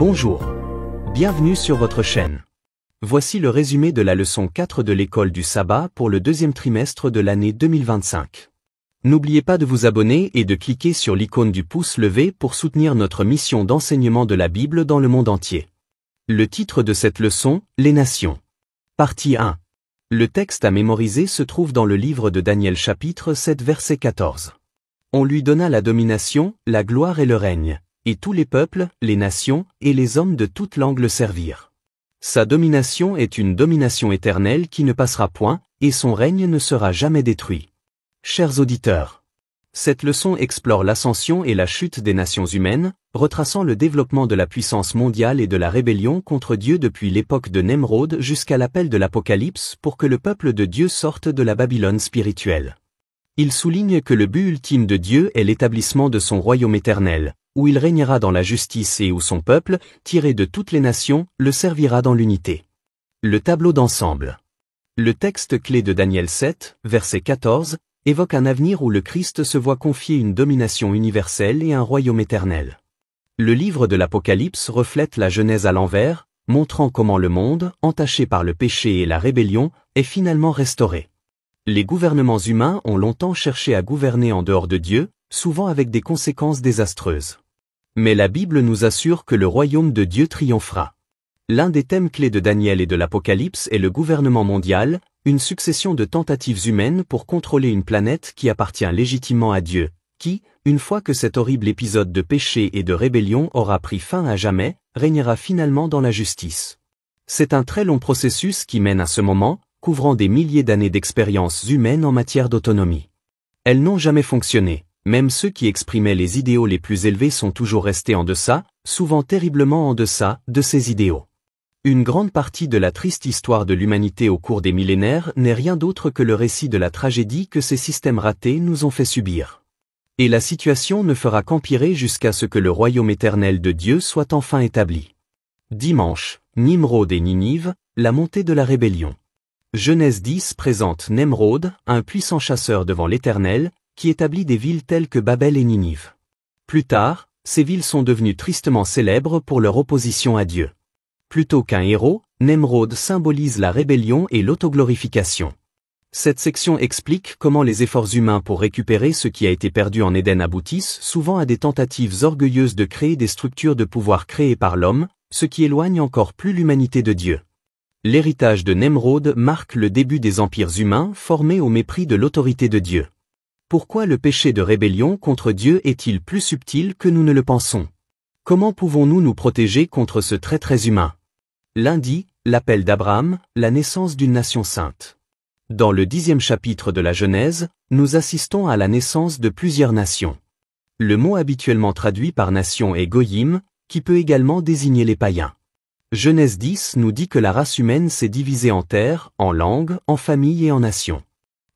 Bonjour. Bienvenue sur votre chaîne. Voici le résumé de la leçon 4 de l'école du sabbat pour le deuxième trimestre de l'année 2025. N'oubliez pas de vous abonner et de cliquer sur l'icône du pouce levé pour soutenir notre mission d'enseignement de la Bible dans le monde entier. Le titre de cette leçon, Les Nations. Partie 1. Le texte à mémoriser se trouve dans le livre de Daniel chapitre 7 verset 14. On lui donna la domination, la gloire et le règne, et tous les peuples, les nations, et les hommes de toute langue le servirent. Sa domination est une domination éternelle qui ne passera point, et son règne ne sera jamais détruit. Chers auditeurs, cette leçon explore l'ascension et la chute des nations humaines, retraçant le développement de la puissance mondiale et de la rébellion contre Dieu depuis l'époque de Nemrod jusqu'à l'appel de l'Apocalypse pour que le peuple de Dieu sorte de la Babylone spirituelle. Il souligne que le but ultime de Dieu est l'établissement de son royaume éternel, où il régnera dans la justice et où son peuple, tiré de toutes les nations, le servira dans l'unité. Le tableau d'ensemble. Le texte clé de Daniel 7, verset 14, évoque un avenir où le Christ se voit confier une domination universelle et un royaume éternel. Le livre de l'Apocalypse reflète la Genèse à l'envers, montrant comment le monde, entaché par le péché et la rébellion, est finalement restauré. Les gouvernements humains ont longtemps cherché à gouverner en dehors de Dieu, souvent avec des conséquences désastreuses. Mais la Bible nous assure que le royaume de Dieu triomphera. L'un des thèmes clés de Daniel et de l'Apocalypse est le gouvernement mondial, une succession de tentatives humaines pour contrôler une planète qui appartient légitimement à Dieu, qui, une fois que cet horrible épisode de péché et de rébellion aura pris fin à jamais, régnera finalement dans la justice. C'est un très long processus qui mène à ce moment, couvrant des milliers d'années d'expériences humaines en matière d'autonomie. Elles n'ont jamais fonctionné. Même ceux qui exprimaient les idéaux les plus élevés sont toujours restés en deçà, souvent terriblement en deçà, de ces idéaux. Une grande partie de la triste histoire de l'humanité au cours des millénaires n'est rien d'autre que le récit de la tragédie que ces systèmes ratés nous ont fait subir. Et la situation ne fera qu'empirer jusqu'à ce que le royaume éternel de Dieu soit enfin établi. Dimanche, Nimrod et Ninive, la montée de la rébellion. Genèse 10 présente Nemrod, un puissant chasseur devant l'Éternel, qui établit des villes telles que Babel et Ninive. Plus tard, ces villes sont devenues tristement célèbres pour leur opposition à Dieu. Plutôt qu'un héros, Nemrod symbolise la rébellion et l'autoglorification. Cette section explique comment les efforts humains pour récupérer ce qui a été perdu en Éden aboutissent souvent à des tentatives orgueilleuses de créer des structures de pouvoir créées par l'homme, ce qui éloigne encore plus l'humanité de Dieu. L'héritage de Nemrod marque le début des empires humains formés au mépris de l'autorité de Dieu. Pourquoi le péché de rébellion contre Dieu est-il plus subtil que nous ne le pensons? Comment pouvons-nous nous protéger contre ce trait très humain? Lundi, l'appel d'Abraham, la naissance d'une nation sainte. Dans le 10e chapitre de la Genèse, nous assistons à la naissance de plusieurs nations. Le mot habituellement traduit par nation est goyim, qui peut également désigner les païens. Genèse 10 nous dit que la race humaine s'est divisée en terres, en langues, en familles et en nations.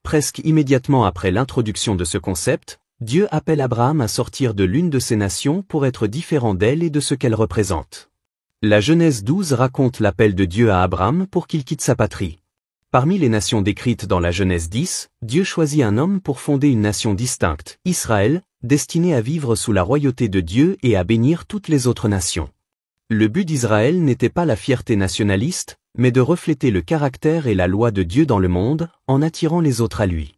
Presque immédiatement après l'introduction de ce concept, Dieu appelle Abraham à sortir de l'une de ces nations pour être différent d'elle et de ce qu'elle représente. La Genèse 12 raconte l'appel de Dieu à Abraham pour qu'il quitte sa patrie. Parmi les nations décrites dans la Genèse 10, Dieu choisit un homme pour fonder une nation distincte, Israël, destinée à vivre sous la royauté de Dieu et à bénir toutes les autres nations. Le but d'Israël n'était pas la fierté nationaliste, mais de refléter le caractère et la loi de Dieu dans le monde, en attirant les autres à lui.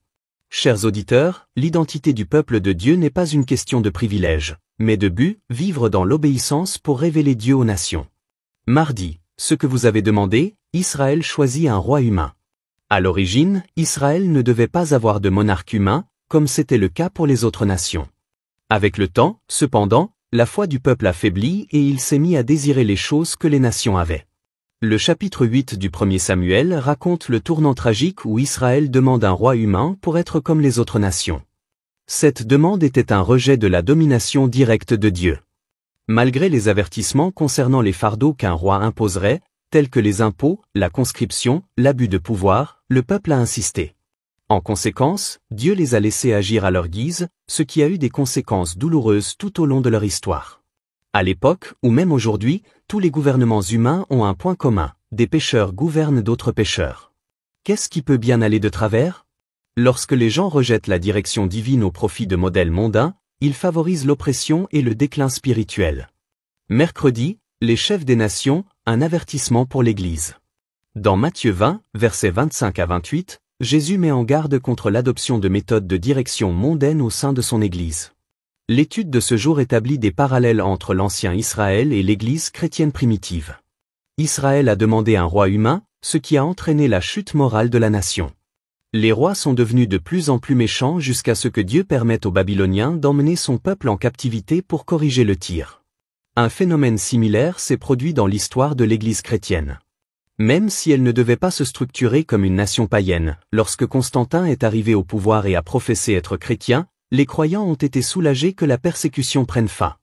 Chers auditeurs, l'identité du peuple de Dieu n'est pas une question de privilège, mais de but, vivre dans l'obéissance pour révéler Dieu aux nations. Mardi, ce que vous avez demandé, Israël choisit un roi humain. À l'origine, Israël ne devait pas avoir de monarque humain, comme c'était le cas pour les autres nations. Avec le temps, cependant, la foi du peuple affaiblit et il s'est mis à désirer les choses que les nations avaient. Le chapitre 8 du 1er Samuel raconte le tournant tragique où Israël demande un roi humain pour être comme les autres nations. Cette demande était un rejet de la domination directe de Dieu. Malgré les avertissements concernant les fardeaux qu'un roi imposerait, tels que les impôts, la conscription, l'abus de pouvoir, le peuple a insisté. En conséquence, Dieu les a laissés agir à leur guise, ce qui a eu des conséquences douloureuses tout au long de leur histoire. À l'époque, ou même aujourd'hui, tous les gouvernements humains ont un point commun, des pécheurs gouvernent d'autres pécheurs. Qu'est-ce qui peut bien aller de travers? Lorsque les gens rejettent la direction divine au profit de modèles mondains, ils favorisent l'oppression et le déclin spirituel. Mercredi, Les chefs des nations, un avertissement pour l'Église. Dans Matthieu 20, versets 25 à 28, Jésus met en garde contre l'adoption de méthodes de direction mondaine au sein de son Église. L'étude de ce jour établit des parallèles entre l'ancien Israël et l'Église chrétienne primitive. Israël a demandé un roi humain, ce qui a entraîné la chute morale de la nation. Les rois sont devenus de plus en plus méchants jusqu'à ce que Dieu permette aux Babyloniens d'emmener son peuple en captivité pour corriger le tir. Un phénomène similaire s'est produit dans l'histoire de l'Église chrétienne. Même si elle ne devait pas se structurer comme une nation païenne, lorsque Constantin est arrivé au pouvoir et a professé être chrétien, les croyants ont été soulagés que la persécution prenne fin.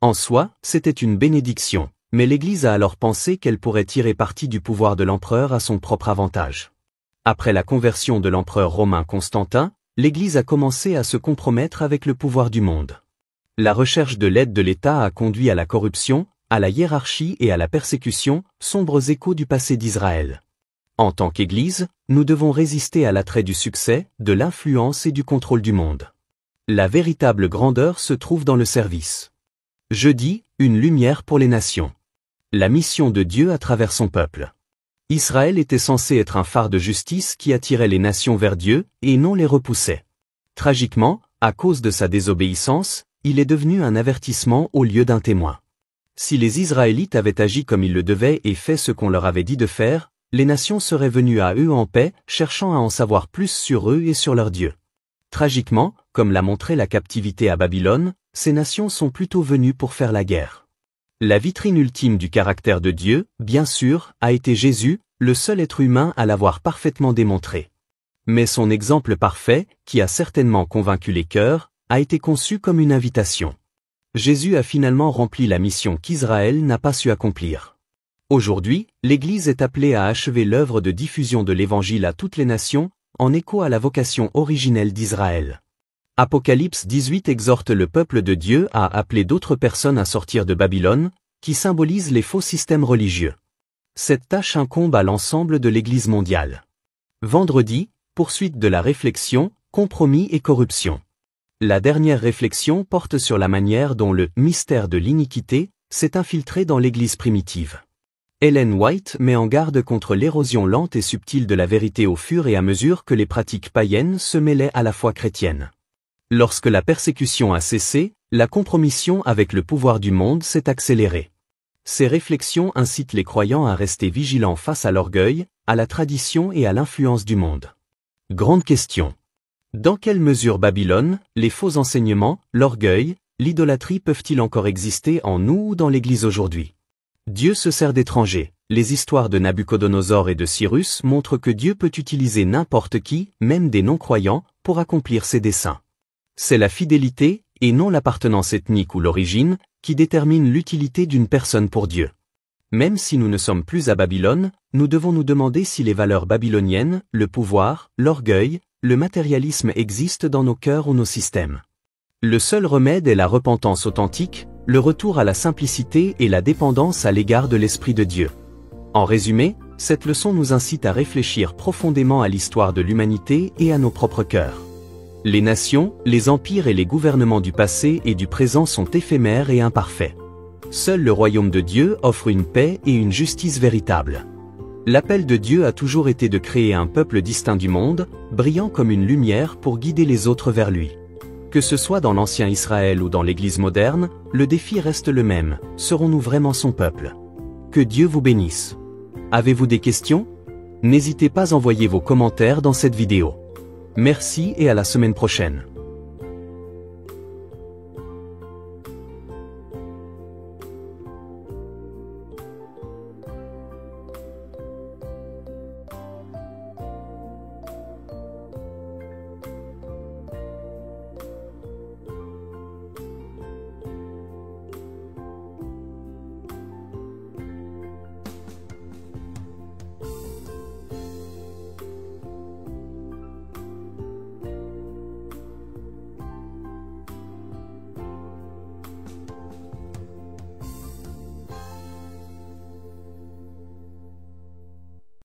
En soi, c'était une bénédiction, mais l'Église a alors pensé qu'elle pourrait tirer parti du pouvoir de l'empereur à son propre avantage. Après la conversion de l'empereur romain Constantin, l'Église a commencé à se compromettre avec le pouvoir du monde. La recherche de l'aide de l'État a conduit à la corruption, à la hiérarchie et à la persécution, sombres échos du passé d'Israël. En tant qu'Église, nous devons résister à l'attrait du succès, de l'influence et du contrôle du monde. La véritable grandeur se trouve dans le service. Jeudi, une lumière pour les nations. La mission de Dieu à travers son peuple. Israël était censé être un phare de justice qui attirait les nations vers Dieu et non les repoussait. Tragiquement, à cause de sa désobéissance, il est devenu un avertissement au lieu d'un témoin. Si les Israélites avaient agi comme ils le devaient et fait ce qu'on leur avait dit de faire, les nations seraient venues à eux en paix, cherchant à en savoir plus sur eux et sur leur Dieu. Tragiquement, comme l'a montré la captivité à Babylone, ces nations sont plutôt venues pour faire la guerre. La vitrine ultime du caractère de Dieu, bien sûr, a été Jésus, le seul être humain à l'avoir parfaitement démontré. Mais son exemple parfait, qui a certainement convaincu les cœurs, a été conçu comme une invitation. Jésus a finalement rempli la mission qu'Israël n'a pas su accomplir. Aujourd'hui, l'Église est appelée à achever l'œuvre de diffusion de l'Évangile à toutes les nations, en écho à la vocation originelle d'Israël. Apocalypse 18 exhorte le peuple de Dieu à appeler d'autres personnes à sortir de Babylone, qui symbolise les faux systèmes religieux. Cette tâche incombe à l'ensemble de l'Église mondiale. Vendredi, poursuite de la réflexion, compromis et corruption. La dernière réflexion porte sur la manière dont le « mystère de l'iniquité » s'est infiltré dans l'Église primitive. Ellen White met en garde contre l'érosion lente et subtile de la vérité au fur et à mesure que les pratiques païennes se mêlaient à la foi chrétienne. Lorsque la persécution a cessé, la compromission avec le pouvoir du monde s'est accélérée. Ces réflexions incitent les croyants à rester vigilants face à l'orgueil, à la tradition et à l'influence du monde. Grande question. Dans quelle mesure Babylone, les faux enseignements, l'orgueil, l'idolâtrie peuvent-ils encore exister en nous ou dans l'Église aujourd'hui? Dieu se sert d'étrangers. Les histoires de Nabuchodonosor et de Cyrus montrent que Dieu peut utiliser n'importe qui, même des non-croyants, pour accomplir ses desseins. C'est la fidélité, et non l'appartenance ethnique ou l'origine, qui détermine l'utilité d'une personne pour Dieu. Même si nous ne sommes plus à Babylone, nous devons nous demander si les valeurs babyloniennes, le pouvoir, l'orgueil, le matérialisme existent dans nos cœurs ou nos systèmes. Le seul remède est la repentance authentique, le retour à la simplicité et la dépendance à l'égard de l'Esprit de Dieu. En résumé, cette leçon nous incite à réfléchir profondément à l'histoire de l'humanité et à nos propres cœurs. Les nations, les empires et les gouvernements du passé et du présent sont éphémères et imparfaits. Seul le royaume de Dieu offre une paix et une justice véritable. L'appel de Dieu a toujours été de créer un peuple distinct du monde, brillant comme une lumière pour guider les autres vers lui. Que ce soit dans l'ancien Israël ou dans l'Église moderne, le défi reste le même, serons-nous vraiment son peuple? Que Dieu vous bénisse. Avez-vous des questions? N'hésitez pas à envoyer vos commentaires dans cette vidéo. Merci et à la semaine prochaine.